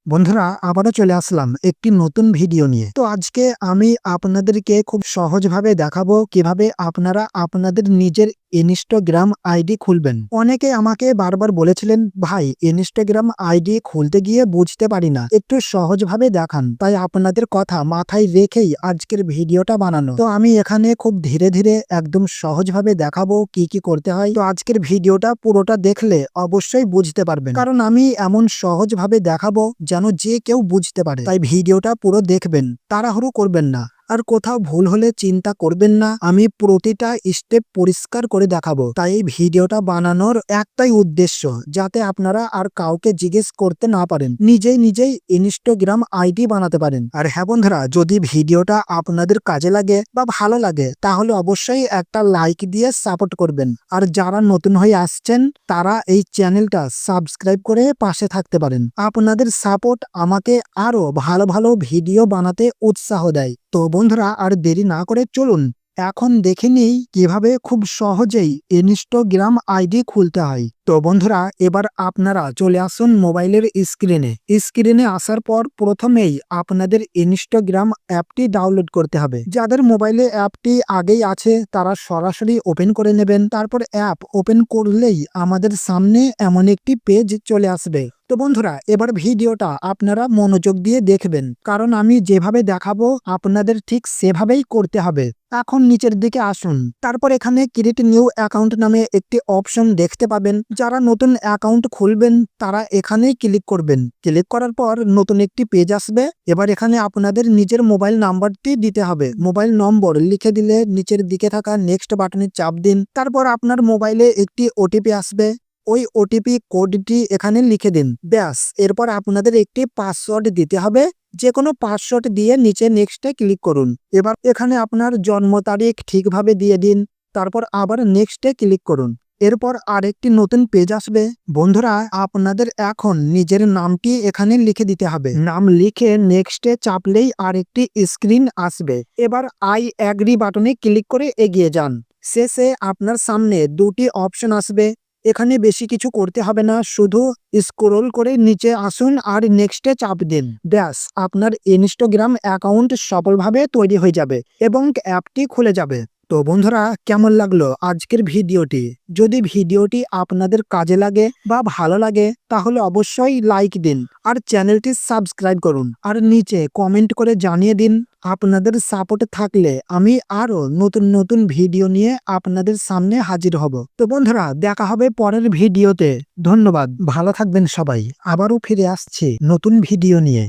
বন্ধুরা আবারও চলে আসলাম একটি নতুন ভিডিও নিয়ে। তো আজকে আমি আপনাদেরকে খুব সহজভাবে দেখাবো কিভাবে আপনারা আপনাদের নিজের ইনস্টাগ্রাম আইডি খুলবেন। অনেকে আমাকে বারবার বলেছিলেন, ভাই ইনস্টাগ্রাম আইডি খুলতে গিয়ে বুঝতে পারি না, একটু সহজভাবে দেখান। তাই আপনাদের কথা মাথায় রেখেই আজকের ভিডিওটা বানানো। তো আমি এখানে খুব ধীরে ধীরে একদম সহজভাবে দেখাবো কি কি করতে হয়। তো আজকের ভিডিওটা পুরোটা দেখলে অবশ্যই বুঝতে পারবেন, কারণ আমি এমন সহজভাবে দেখাবো যেন যে কেউ বুঝতে পারে। তাই ভিডিওটা পুরো দেখবেন, তাড়াহুড়ো করবেন না। আর কোথাও ভুল হলে চিন্তা করবেন না, আমি প্রতিটা স্টেপ পরিষ্কার করে দেখাবো। তাই এই ভিডিওটা বানানোর একটাই উদ্দেশ্য, যাতে আপনারা আর কাউকে জিজ্ঞেস করতে না পারেন, নিজেই নিজেই ইনস্টাগ্রাম আইডি বানাতে পারেন। আর হ্যাঁ বন্ধুরা, যদি ভিডিওটা আপনাদের কাজে লাগে বা ভালো লাগে তাহলে অবশ্যই একটা লাইক দিয়ে সাপোর্ট করবেন। আর যারা নতুন হয়ে আসছেন তারা এই চ্যানেলটা সাবস্ক্রাইব করে পাশে থাকতে পারেন। আপনাদের সাপোর্ট আমাকে আরো ভালো ভালো ভিডিও বানাতে উৎসাহ দেয়। তো বন্ধুরা আর দেরি না করে চলুন এখন দেখে নিই কিভাবে খুব সহজেই ইনস্টাগ্রাম আইডি খুলতে হয়। তো বন্ধুরা এবার আপনারা চলে আসুন মোবাইলের স্ক্রিনে আসার পর প্রথমেই আপনাদের ইনস্টাগ্রাম অ্যাপটি ডাউনলোড করতে হবে। যাদের মোবাইলে অ্যাপটি আগেই আছে তারা সরাসরি ওপেন করে নেবেন। তারপর অ্যাপ ওপেন করলেই আমাদের সামনে এমন একটি পেজ চলে আসবে। তো বন্ধুরা এবার ভিডিওটা আপনারা মনোযোগ দিয়ে দেখবেন, কারণ আমি যেভাবে দেখাবো আপনাদের ঠিক সেভাবেই করতে হবে। এখন নিচের দিকে আসুন, তারপর এখানে ক্রিয়েট নিউ অ্যাকাউন্ট নামে একটি অপশন দেখতে পাবেন। যারা নতুন অ্যাকাউন্ট খুলবেন তারা এখানেই ক্লিক করবেন। ক্লিক করার পর নতুন একটি পেজ আসবে। এবার এখানে আপনাদের নিজের মোবাইল নাম্বারটি দিতে হবে। মোবাইল নম্বর লিখে দিলে নিচের দিকে থাকা নেক্সট বাটনে চাপ দিন। তারপর আপনার মোবাইলে একটি ওটিপি আসবে, ওই ওটিপি কোডটি এখানে লিখে দিন। ব্যাস, এরপর আপনাদের একটি পাসওয়ার্ড দিতে হবে। যে কোনো পাসওয়ার্ড দিয়ে নিচে নেক্সটে ক্লিক করুন। এবার এখানে আপনার জন্ম তারিখ ঠিকভাবে দিয়ে দিন। তারপর আবার নেক্সটে ক্লিক করুন। এরপর আরেকটি নতুন পেজ আসবে। বন্ধুরা আপনাদের এখন নিজের নামটি এখানে লিখে দিতে হবে। নাম লিখে নেক্সটে চাপলেই আরেকটি স্ক্রিন আসবে। এবার আই অ্যাগ্রি বাটনে ক্লিক করে এগিয়ে যান। শেষে আপনার সামনে দুটি অপশন আসবে। এখানে বেশি কিছু করতে হবে না, শুধু স্ক্রোল করে নিচে আসুন আর নেক্সটে চাপ দিন। ব্যাস, আপনার ইনস্টাগ্রাম অ্যাকাউন্ট সফলভাবে তৈরি হয়ে যাবে এবং অ্যাপটি খুলে যাবে। তো বন্ধুরা কেমন লাগলো আজকের ভিডিওটি? যদি ভিডিওটি আপনাদের কাজে লাগে বা ভালো লাগে তাহলে অবশ্যই লাইক দিন আর চ্যানেলটি সাবস্ক্রাইব করুন। আর নিচে কমেন্ট করে জানিয়ে দিন। আপনাদের সাপোর্ট থাকলে আমি আরো নতুন নতুন ভিডিও নিয়ে আপনাদের সামনে হাজির হব। তো বন্ধুরা দেখা হবে পরের ভিডিওতে। ধন্যবাদ, ভালো থাকবেন সবাই। আবারও ফিরে আসছি নতুন ভিডিও নিয়ে।